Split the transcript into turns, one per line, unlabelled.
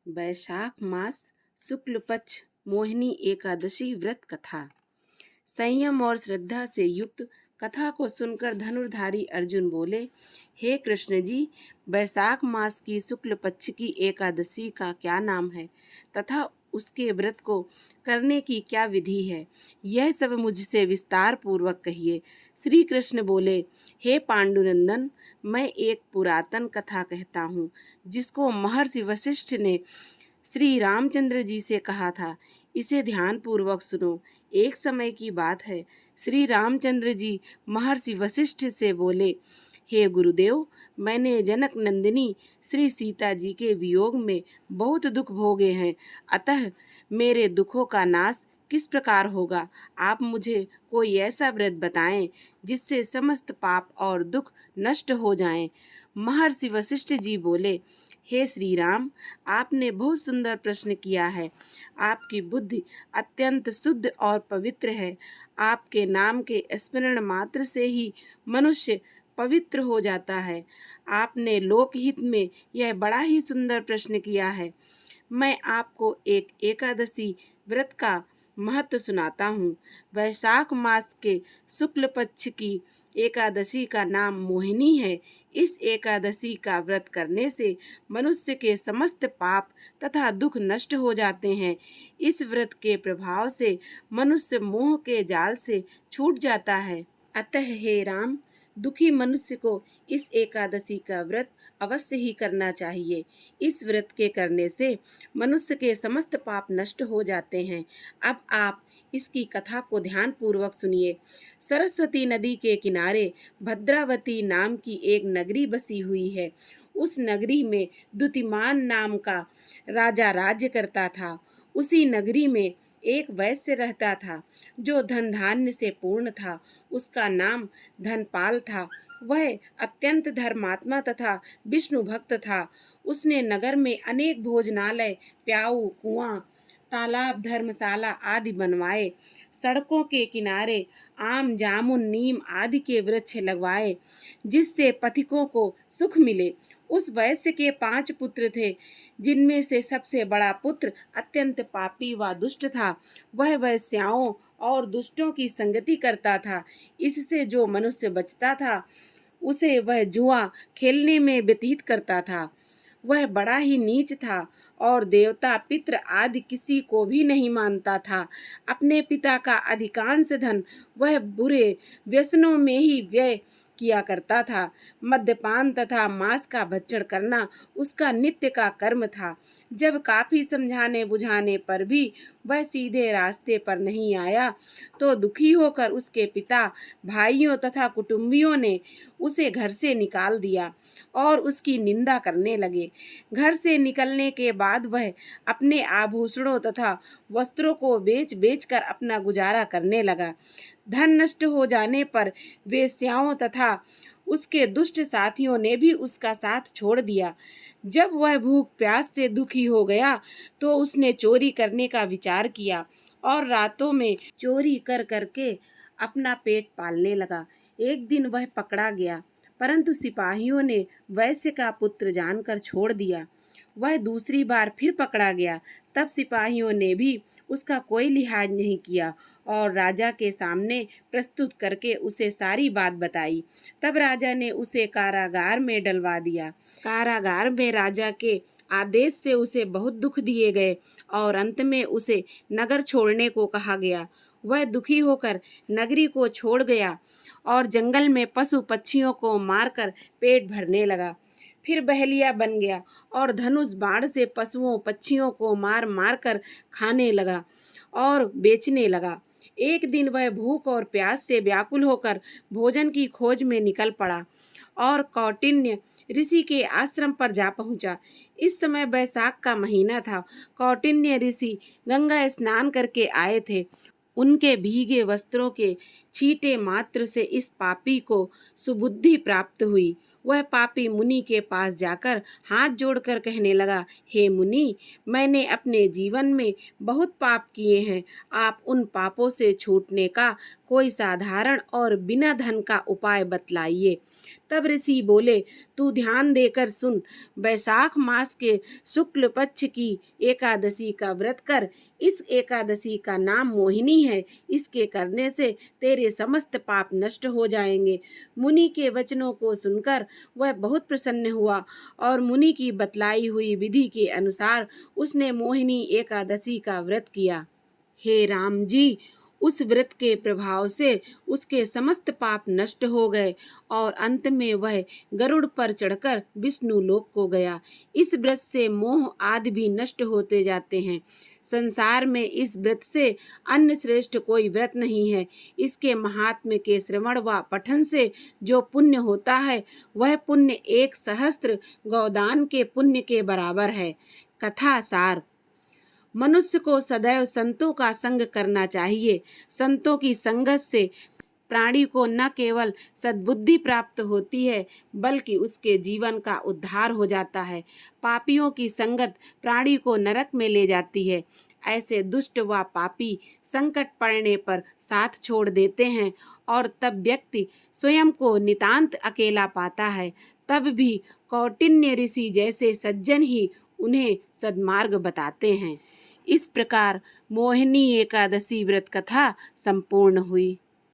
वैशाख मास शुक्ल पक्ष मोहिनी एकादशी व्रत कथा। संयम और श्रद्धा से युक्त कथा को सुनकर धनुर्धारी अर्जुन बोले, हे कृष्ण जी, वैशाख मास की शुक्ल पक्ष की एकादशी का क्या नाम है तथा उसके व्रत को करने की क्या विधि है, यह सब मुझसे विस्तार पूर्वक कहिए। श्री कृष्ण बोले, हे पांडुनंदन, मैं एक पुरातन कथा कहता हूँ जिसको महर्षि वशिष्ठ ने श्री रामचंद्र जी से कहा था। इसे ध्यान पूर्वक सुनो। एक समय की बात है, श्री रामचंद्र जी महर्षि वशिष्ठ से बोले, हे गुरुदेव, मैंने जनक नंदिनी श्री सीता जी के वियोग में बहुत दुख भोगे हैं, अतः मेरे दुखों का नाश किस प्रकार होगा? आप मुझे कोई ऐसा व्रत बताएं जिससे समस्त पाप और दुख नष्ट हो जाएं। महर्षि वशिष्ठ जी बोले, हे श्री राम, आपने बहुत सुंदर प्रश्न किया है। आपकी बुद्धि अत्यंत शुद्ध और पवित्र है। आपके नाम के स्मरण मात्र से ही मनुष्य पवित्र हो जाता है। आपने लोकहित में यह बड़ा ही सुंदर प्रश्न किया है। मैं आपको एक एकादशी व्रत का महत्व सुनाता हूँ। वैशाख मास के शुक्ल पक्ष की एकादशी का नाम मोहिनी है। इस एकादशी का व्रत करने से मनुष्य के समस्त पाप तथा दुख नष्ट हो जाते हैं। इस व्रत के प्रभाव से मनुष्य मोह के जाल से छूट जाता है। अतः हे राम, दुखी मनुष्य को इस एकादशी का व्रत अवश्य ही करना चाहिए। इस व्रत के करने से मनुष्य के समस्त पाप नष्ट हो जाते हैं। अब आप इसकी कथा को ध्यान पूर्वक सुनिए। सरस्वती नदी के किनारे भद्रावती नाम की एक नगरी बसी हुई है। उस नगरी में द्युतिमान नाम का राजा राज्य करता था। उसी नगरी में एक वैश्य रहता था जो धन धान्य से पूर्ण था। उसका नाम धनपाल था। वह अत्यंत धर्मात्मा तथा विष्णु भक्त था। उसने नगर में अनेक भोजनालय, प्याऊ, कुआं, तालाब, धर्मशाला आदि बनवाए। सड़कों के किनारे आम, जामुन, नीम आदि के वृक्ष लगवाए जिससे पथिकों को सुख मिले। उस वैश्य के 5 पुत्र थे, जिनमें से सबसे बड़ा पुत्र अत्यंत पापी व दुष्ट था। वह वैश्याओं और दुष्टों की संगति करता था। इससे जो मनुष्य बचता था उसे वह जुआ खेलने में व्यतीत करता था। वह बड़ा ही नीच था और देवता, पितृ आदि किसी को भी नहीं मानता था। अपने पिता का अधिकांश धन वह बुरे व्यसनों में ही व्यय किया करता था। मद्यपान तथा मांस का भक्षण करना उसका नित्य का कर्म था। जब काफी समझाने बुझाने पर भी वह सीधे रास्ते पर नहीं आया तो दुखी होकर उसके पिता, भाइयों तथा कुटुंबियों ने उसे घर से निकाल दिया और उसकी निंदा करने लगे। घर से निकलने के बाद वह अपने आभूषणों तथा वस्त्रों को बेच बेच कर अपना गुजारा करने लगा। धन नष्ट हो जाने पर वेश्याओं तथा उसके दुष्ट साथियों ने भी उसका साथ छोड़ दिया। जब वह भूख प्यास से दुखी हो गया तो उसने चोरी करने का विचार किया और रातों में चोरी कर करके अपना पेट पालने लगा। एक दिन वह पकड़ा गया, परंतु सिपाहियों ने वैश्य का पुत्र जानकर छोड़ दिया। वह दूसरी बार फिर पकड़ा गया, तब सिपाहियों ने भी उसका कोई लिहाज नहीं किया और राजा के सामने प्रस्तुत करके उसे सारी बात बताई। तब राजा ने उसे कारागार में डलवा दिया। कारागार में राजा के आदेश से उसे बहुत दुख दिए गए और अंत में उसे नगर छोड़ने को कहा गया। वह दुखी होकर नगरी को छोड़ गया और जंगल में पशु पक्षियों को मारकर पेट भरने लगा। फिर बहेलिया बन गया और धनुष बाण से पशुओं पक्षियों को मार मार कर खाने लगा और बेचने लगा। एक दिन वह भूख और प्यास से व्याकुल होकर भोजन की खोज में निकल पड़ा और कौटिन्य ऋषि के आश्रम पर जा पहुंचा। इस समय बैसाख का महीना था। कौटिन्य ऋषि गंगा स्नान करके आए थे। उनके भीगे वस्त्रों के छींटे मात्र से इस पापी को सुबुद्धि प्राप्त हुई। वह पापी मुनि के पास जाकर हाथ जोड़कर कहने लगा, हे मुनि, मैंने अपने जीवन में बहुत पाप किए हैं। आप उन पापों से छूटने का कोई साधारण और बिना धन का उपाय बतलाइए। तब ऋषि बोले, तू ध्यान देकर सुन। वैशाख मास के शुक्ल पक्ष की एकादशी का व्रत कर। इस एकादशी का नाम मोहिनी है। इसके करने से तेरे समस्त पाप नष्ट हो जाएंगे। मुनि के वचनों को सुनकर वह बहुत प्रसन्न हुआ और मुनि की बतलाई हुई विधि के अनुसार उसने मोहिनी एकादशी का व्रत किया। हे राम जी, उस व्रत के प्रभाव से उसके समस्त पाप नष्ट हो गए और अंत में वह गरुड़ पर चढ़कर विष्णु लोक को गया। इस व्रत से मोह आदि भी नष्ट होते जाते हैं। संसार में इस व्रत से अन्य श्रेष्ठ कोई व्रत नहीं है। इसके महात्म्य के श्रवण व पठन से जो पुण्य होता है वह पुण्य 1,000 गौदान के पुण्य के बराबर है। कथा सार। मनुष्य को सदैव संतों का संग करना चाहिए। संतों की संगत से प्राणी को न केवल सद्बुद्धि प्राप्त होती है बल्कि उसके जीवन का उद्धार हो जाता है। पापियों की संगत प्राणी को नरक में ले जाती है। ऐसे दुष्ट व पापी संकट पड़ने पर साथ छोड़ देते हैं और तब व्यक्ति स्वयं को नितांत अकेला पाता है। तब भी कौटिन्य ऋषि जैसे सज्जन ही उन्हें सद्मार्ग बताते हैं। इस प्रकार मोहिनी एकादशी व्रत कथा संपूर्ण हुई।